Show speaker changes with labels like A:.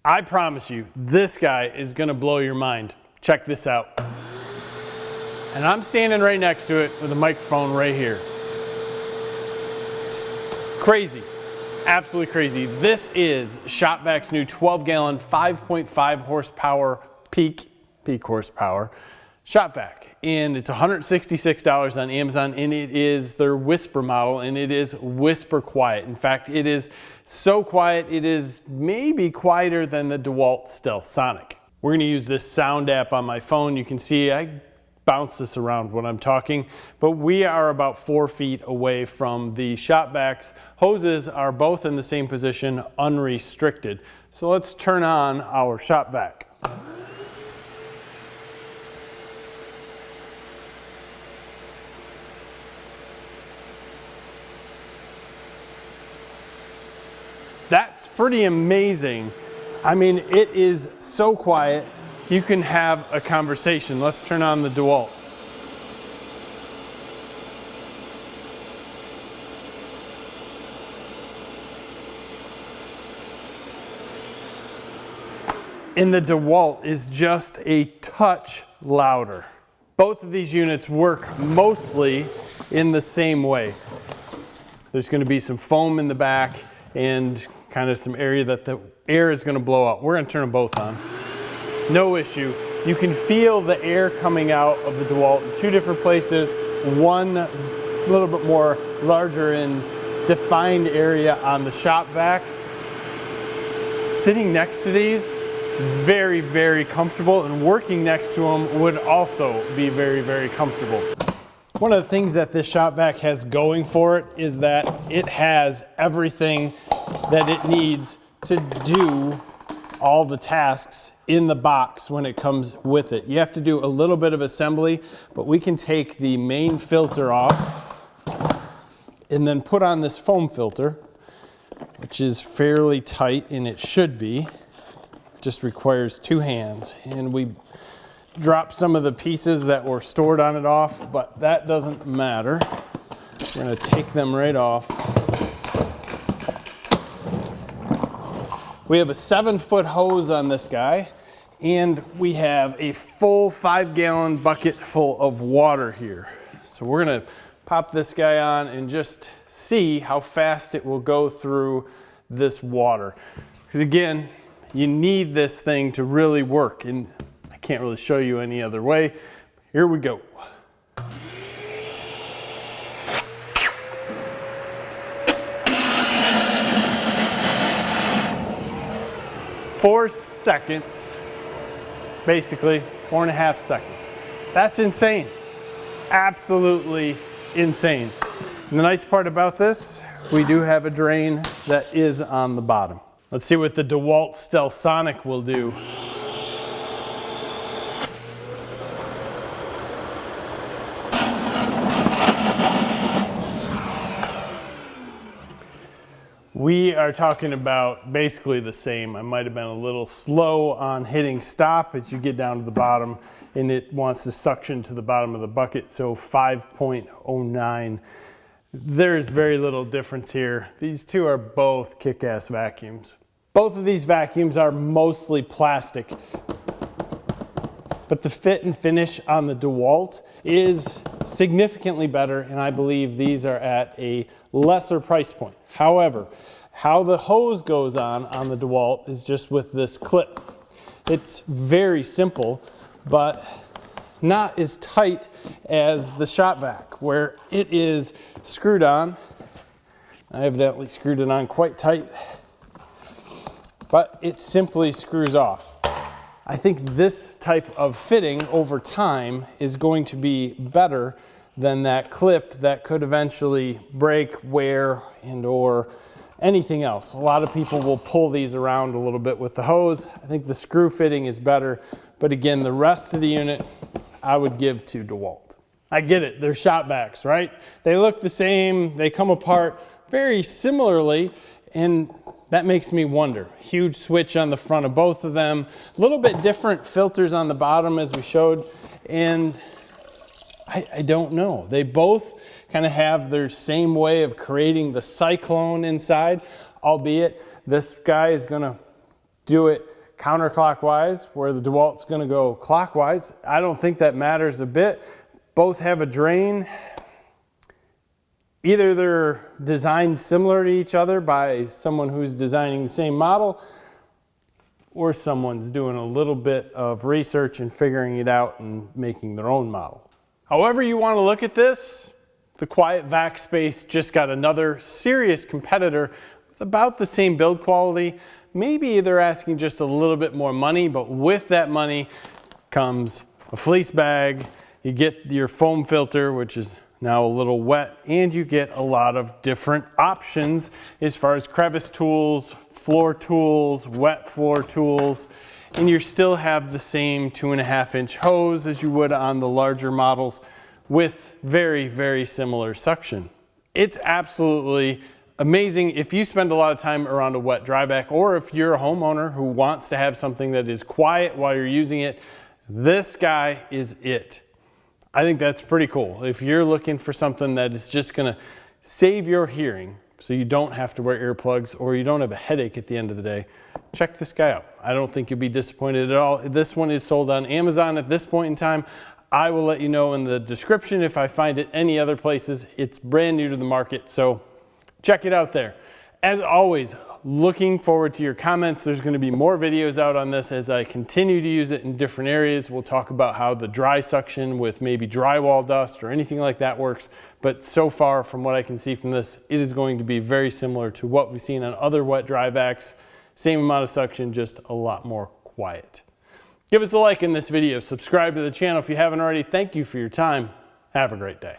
A: I promise you, this guy is gonna blow your mind. Check this out. And I'm standing right next to it with a microphone right here. It's crazy, absolutely crazy. This is Shop-Vac's new 12-gallon, 5.5 horsepower peak horsepower Shop-Vac. And it's $166 on Amazon, and it is their Whisper model, and it is whisper quiet. In fact, it is so quiet, it is maybe quieter than the DEWALT Stealth Sonic. We're gonna use this sound app on my phone. You can see I bounce this around when I'm talking, but we are about 4 feet away from the Shop-Vac's. Hoses are both in the same position, unrestricted. So let's turn on our Shop-Vac. That's pretty amazing. I mean, it is so quiet, you can have a conversation. Let's turn on the DEWALT. And the DEWALT is just a touch louder. Both of these units work mostly in the same way. There's going to be some foam in the back and kind of some area that the air is going to blow out. We're going to turn them both on. No issue. You can feel the air coming out of the DEWALT in 2 different places. One a little bit more larger in defined area on the Shop-Vac. Sitting next to these, it's very, very comfortable, and working next to them would also be very, very comfortable. One of the things that this Shop-Vac has going for it is that it has everything that it needs to do all the tasks in the box when it comes with it. You have to do a little bit of assembly, but we can take the main filter off and then put on this foam filter, which is fairly tight, and it should be. It just requires 2 hands. And we drop some of the pieces that were stored on it off, but that doesn't matter. We're gonna take them right off. We have a 7-foot hose on this guy, and we have a full 5-gallon bucket full of water here. So we're gonna pop this guy on and just see how fast it will go through this water. Because again, you need this thing to really work, and I can't really show you any other way. Here we go. 4 seconds, basically 4.5 seconds. That's insane, absolutely insane. And the nice part about this, we do have a drain that is on the bottom. Let's see what the DEWALT Stealth Sonic will do. We are talking about basically the same. I might have been a little slow on hitting stop as you get down to the bottom, and it wants to suction to the bottom of the bucket, so 5.09. There's very little difference here. These two are both kick-ass vacuums. Both of these vacuums are mostly plastic, but the fit and finish on the DEWALT is significantly better, and I believe these are at a lesser price point. However, how the hose goes on the DEWALT is just with this clip. It's very simple, but not as tight as the Shop-Vac, where it is screwed on. I evidently screwed it on quite tight, but it simply screws off. I think this type of fitting over time is going to be better than that clip that could eventually break, wear, and or anything else. A lot of people will pull these around a little bit with the hose. I think the screw fitting is better, but again, the rest of the unit I would give to DEWALT. I get it, they're Shop-Vacs, right? They look the same, they come apart very similarly, and that makes me wonder. Huge switch on the front of both of them, a little bit different filters on the bottom as we showed, and I don't know. They both kind of have their same way of creating the cyclone inside, albeit this guy is gonna do it counterclockwise, where the DEWALT's gonna go clockwise. I don't think that matters a bit. Both have a drain. Either they're designed similar to each other by someone who's designing the same model, or someone's doing a little bit of research and figuring it out and making their own model. However you want to look at this, the Quiet-Vac space just got another serious competitor with about the same build quality. Maybe they're asking just a little bit more money, but with that money comes a fleece bag, you get your foam filter, which is now a little wet, and you get a lot of different options as far as crevice tools, floor tools, wet floor tools, and you still have the same 2.5-inch hose as you would on the larger models with very, very similar suction. It's absolutely amazing if you spend a lot of time around a wet dry vac, or if you're a homeowner who wants to have something that is quiet while you're using it, this guy is it. I think that's pretty cool. If you're looking for something that is just gonna save your hearing so you don't have to wear earplugs or you don't have a headache at the end of the day, check this guy out. I don't think you'll be disappointed at all. This one is sold on Amazon at this point in time. I will let you know in the description if I find it any other places. It's brand new to the market, so check it out there. As always, looking forward to your comments. There's going to be more videos out on this as I continue to use it in different areas. We'll talk about how the dry suction with maybe drywall dust or anything like that works. But so far, from what I can see from this, it is going to be very similar to what we've seen on other wet dry vacs. Same amount of suction, just a lot more quiet. Give us a like in this video. Subscribe to the channel if you haven't already. Thank you for your time. Have a great day.